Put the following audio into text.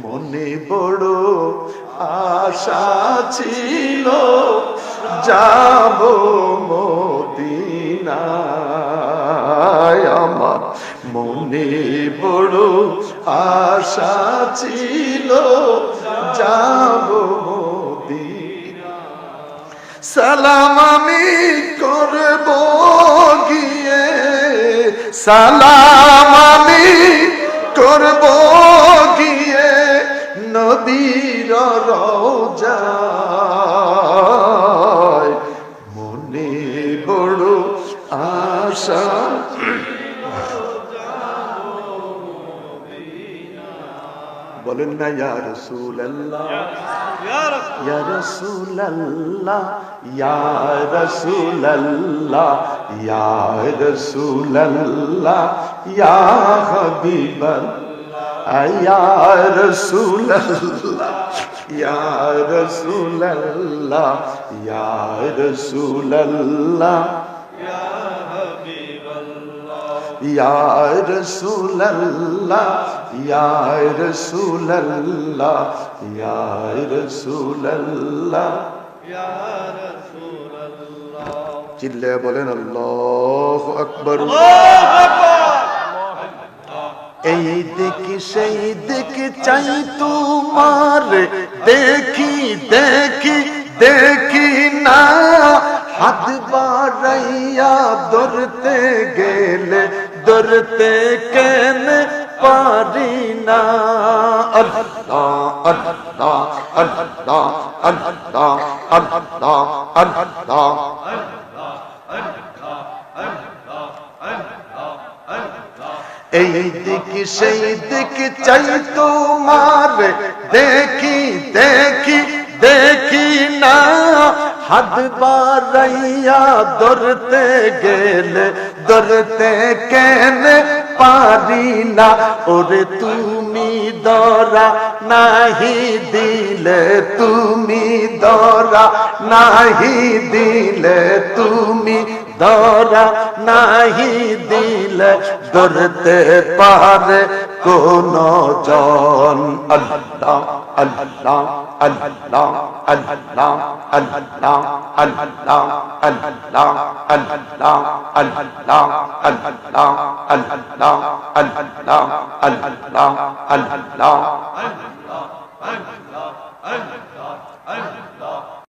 মনে বড় আশা ছিল যাব মদিনায়, আমার মনে বড় আশা ছিল যাব মদিনায়। সালাম আমি করব গিয়ে, সালাম আমি করব গিয়ে নবীর রওজায়, মনে বড় আশা। বলেন না ইয়া রাসূলুল্লাহ, ইয়া রাসূলুল্লাহ, ইয়া রাসূলুল্লাহ, ইয়া রাসূলুল্লাহ, ইয়া হাবিবাল্লাহ, ইয়া রাসূলুল্লাহ, ইয়া রাসূলুল্লাহ, ইয়া রাসূলুল্লাহ, ইয়া রাসূলুল্লাহ, ইয়া রাসূলুল্লাহ, ইয়া রাসূলুল্লাহ, ইয়া রাসূলুল্লাহ। চিল্লায়ে বলেন আল্লাহু আকবার। এই দেখি সেই দেখি চাই তোমার, দেখি দেখি দেখি না, হাত বাড়াইয়া ধরতে গেলে ধরতে কেন পারি না। আল্লাহ আল্লাহ আল্লাহ আল্লাহ আল্লাহ আল্লাহ। এই দেখি সেই দেখি চাই তোমার, দেখি দেখি দেখি না, হাত বাড়াইয়া ধরতে গেলে ধরতে কেন পারি না। ওরে তুমি ধরা নাহি দিলে, তুমি ধরা নাহি দিলে, তুমি ধরা নাহি দিলে ধরতে পারে কোন জন। আল্লাহ আল্লাহ আল্লাহ আল্লাহ আল্লাহ আল্লাহ আল্লাহ আল্লাহ আল্লাহ আল্লাহ আল্লাহ আল্লাহ আল্লাহ আল্লাহ আল্লাহ।